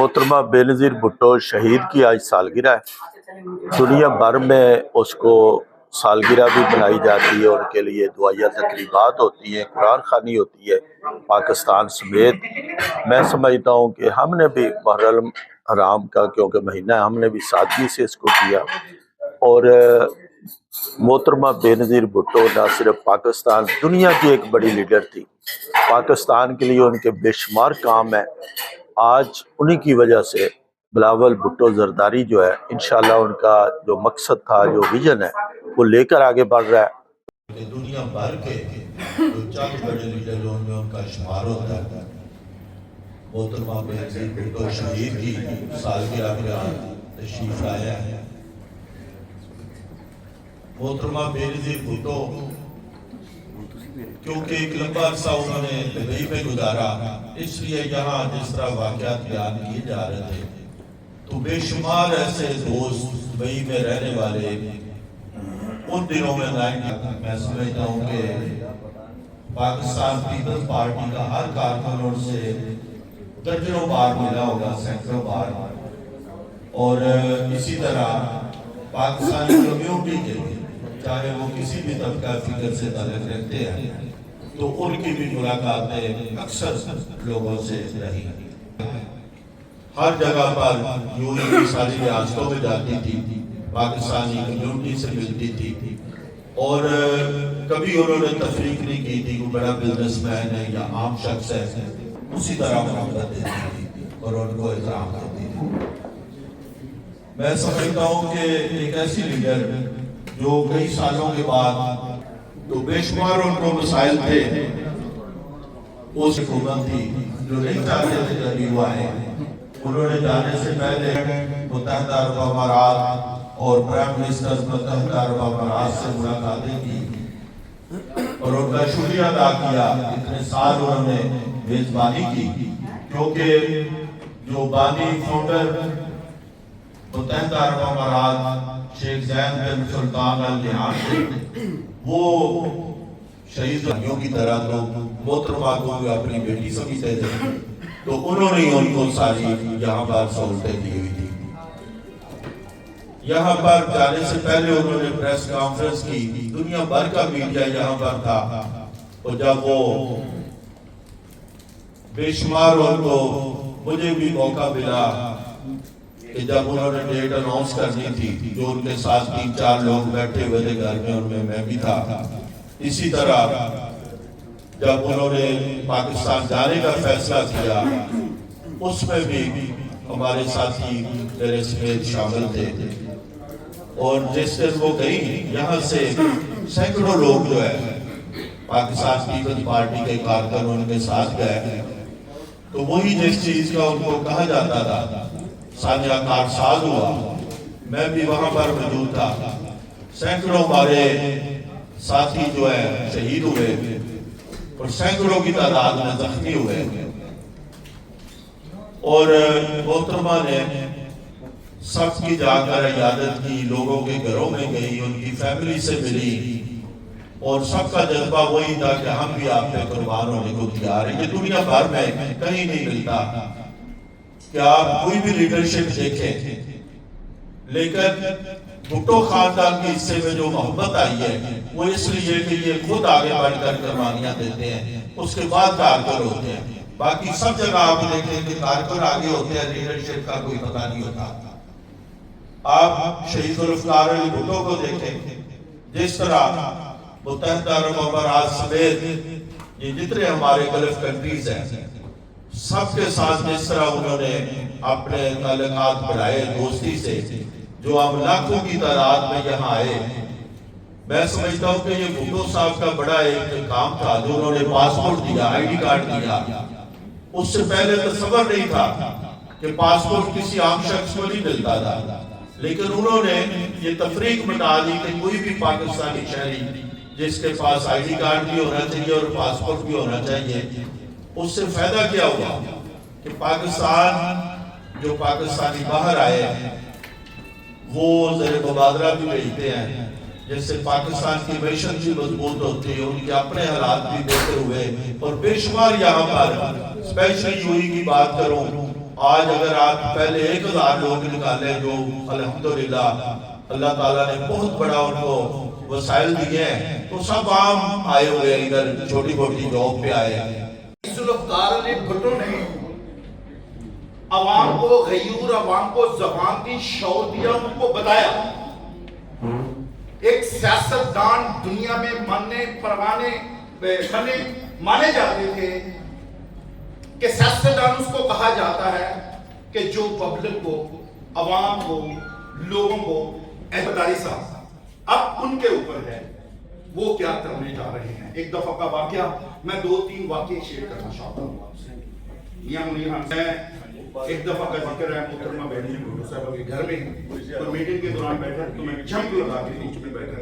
मोहतरमा बेनज़ीर भुट्टो शहीद की आज सालगिरह है। दुनिया भर में उसको सालगिरह भी बनाई जाती है, उनके लिए दुआया तकरीबात होती हैं, कुरान ख़वानी होती है पाकिस्तान समेत। मैं समझता हूँ कि हमने भी मुहर्रम हराम का क्योंकि महीना है, हमने भी सादगी से इसको किया। और मोहतरमा बेनज़ीर भुट्टो न सिर्फ पाकिस्तान, दुनिया की एक बड़ी लीडर थी। पाकिस्तान के लिए उनके बेशुमार काम है। आज उन्हीं की वजह से बिलावल भुट्टो जरदारी जो है, इंशाल्लाह उनका जो मकसद था, जो विजन है, वो लेकर आगे बढ़ रहा है। दुनिया भर के जो चंद बड़े लीडर उनमें उनका शुमार होता है। मोहतरमा बेनज़ीर भुट्टो शहीद की सालगिरह में तशरीफ लाया है। मोहतरमा बेनज़ीर भुट्टो क्योंकि एक लंबा अरसा उन्होंने दुबई में गुजारा, इसलिए यहाँ जिस तरह वाक़यात बयान किए जा रहे थे तो बेशुमार ऐसे दोस्त दुबई में रहने वाले उन दिनों में मैं समझता हूँ कि पाकिस्तान पीपल्स पार्टी का हर कारकुन उनसे दर्जनों बार मिला होगा, सैकड़ों बार। और इसी तरह पाकिस्तानी कम्युनिटी के भी, चाहे वो किसी भी तबका फिक्र से ताल्लुक़ रखते हैं, तो उनकी भी मुलाकातें अक्सर लोगों से रही। हर जगह पर यूं ही सारी रियासतों में जाती थी, पाकिस्तानी कम्युनिटी से मिलती थी। और कभी उन्होंने तफरीक नहीं की थी कोई बड़ा बिजनेसमैन है या आम शख्स है, उसी तरह मोहब्बत देती थी और उनको एहतराम करती थी। मैं समझता हूँ कि एक ऐसी लीडर जो कई सालों के बाद तो बेशुमार उनको मसाइल थे, उस हुकूमत थी जो नहीं चाहते थे जब हुआ है। उन्होंने जाने से पहले मुत्तहिदा अरब अमारात और प्राइम मिनिस्टर मुत्तहिदा अरब अमारात से मुलाकातें की और उनका शुक्रिया अदा किया। इतने साल उन्होंने मेजबानी की, क्योंकि जो बानी फाउंडर मुत्तहिदा अरब अमारात शेख ज़ैद बिन सुल्तान अल नहयान थे, वो शहीद भाइयों की तरह तो मोहतरमा को अपनी बेटी समझते थे, तो उन्होंने ही उनको सारी यहाँ पर सहूलतें दी हुई थी। यहाँ पर जाने से पहले उन्होंने प्रेस कॉन्फ्रेंस की, दुनिया भर का मीडिया यहाँ पर था। और जब वो बेशुमार उनको, मुझे भी मौका मिला कि जब उन्होंने डेट अनाउंस करनी थी, जो उनके साथ 3-4 लोग बैठे हुए थे घर में, उनमें मैं भी था। इसी तरह जब उन्होंने पाकिस्तान जाने का फैसला किया, उसमें भी हमारे साथी मेरे समेत शामिल थे। और जिस दिन वो गई, यहाँ से सैकड़ों लोग जो है पाकिस्तान पीपल्स पार्टी के कारकुन उनके साथ गए। तो वही जिस चीज का उनको कहा जाता था साझा कारसाज हुआ, मैं भी वहां पर मौजूद था। सैकड़ों हमारे साथी जो है शहीद हुए और सैकड़ों की तादाद में जख्मी हुए। और मोहतरमा ने सबकी जाकर इयादत की, लोगों के घरों में गई, उनकी फैमिली से मिली और सबका जज्बा वही था कि हम भी आप पे कुर्बान होने को तैयार हैं। ये दुनिया भर में कहीं नहीं मिलता कि आप कोई भी लीडरशिप देखें, लेकिन भुट्टो खानदान के हिस्से में जो मोहब्बत आई है वो इसलिए कि ये खुद आगे बढ़कर कुर्बानियां देते हैं, उसके बाद कारकुन होते हैं। बाकी सब जगह आप देखें कि कारकुन आगे होते हैं, लीडरशिप का कोई पता नहीं होता। आप शहीद जुल्फ़िकार अली भुट्टो को देखें, जिस तरह मुत्तहिदा अरब अमारात समेत ये जितने हमारे गल्फ कंट्रीज हैं, सबके साथ जिस तरह उन्होंने अपने ताल्लुकात बढ़ाए दोस्ती से, जो अब लाखों की तादाद में यहाँ आए। मैं समझता हूँ कि ये भुट्टो साहब का बड़ा एक काम था जो उन्होंने पासपोर्ट दिया, आईडी कार्ड दिया। उससे पहले तसव्वुर नहीं था कि पासपोर्ट किसी आम शख्स को नहीं मिलता था, लेकिन उन्होंने ये तफरीक मिटा दी कि कोई भी पाकिस्तानी शहरी जिसके पास आईडी कार्ड भी होना चाहिए और पासपोर्ट भी होना चाहिए। उससे फायदा क्या हुआ कि पाकिस्तान जो पाकिस्तानी बाहर आए वो ज़र मुबादला भी भेजते हैं, जिससे पाकिस्तान की मैशत भी मजबूत होती है, उनके अपने हालात भी बेहतर हुए। और बेशुमार यहाँ पर स्पेशली यूएई की बात करूँ آج اگر آپ پہلے 1000 لوگ نکالے جو الحمدللہ اللہ تعالیٰ نے بہت بڑا ان کو وسائل دیے ہیں، تو سب عام آئے ہوئے ادھر چھوٹی موٹی جاب پہ آئے ہیں۔ ذوالفقار علی بھٹو نے عوام کو غیور، عوام کو زبان دی، شعور دیا، ان کو بتایا۔ ایک سیاستدان دنیا میں مانے جاتے تھے کہ سیاستدان اس کو کہا جاتا ہے کہ جو پبلک کو، عوام کو، لوگوں کو احتداری صاحب اب ان کے اوپر ہے وہ کیا کرنے جا رہے ہیں۔ ایک دفعہ کا واقعہ، میں 2-3 واقعے شیئر کرنا چاہتا ہوں آپ سے۔ میں ایک دفعہ کا ذکر ہے، محترمہ بہن بھٹو صاحبہ کے گھر میں اور میٹنگ کے دوران بیٹھا تو میں جھمک لگا کے بیچ میں بیٹھا۔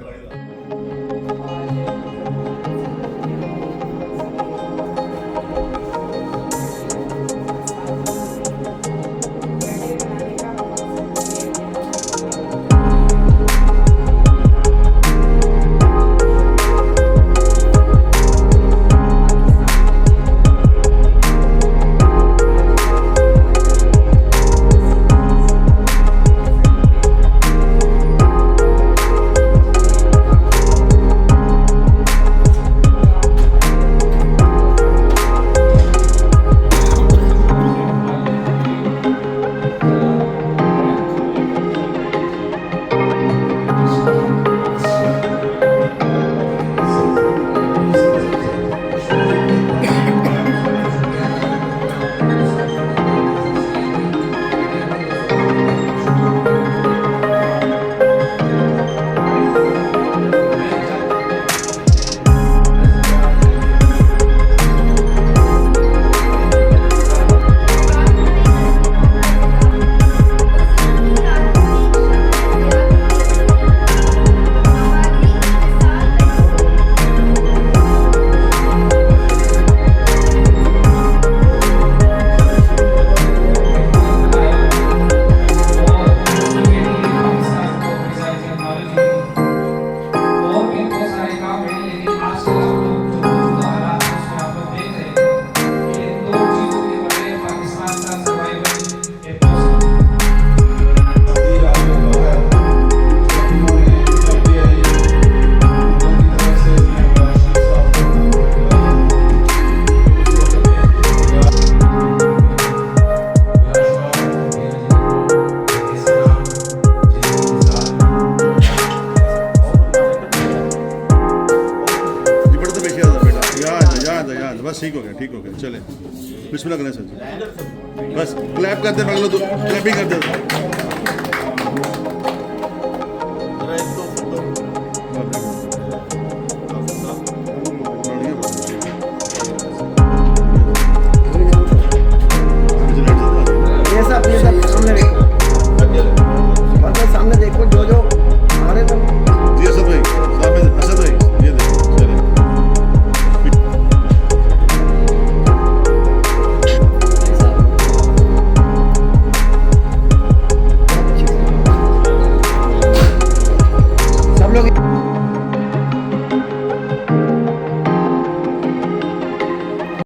بس ٹھیک ہو گیا چلے بسم اللہ کریں سر، بس کلیپ کرتے ہیں، کلیپنگ کرتے ہیں۔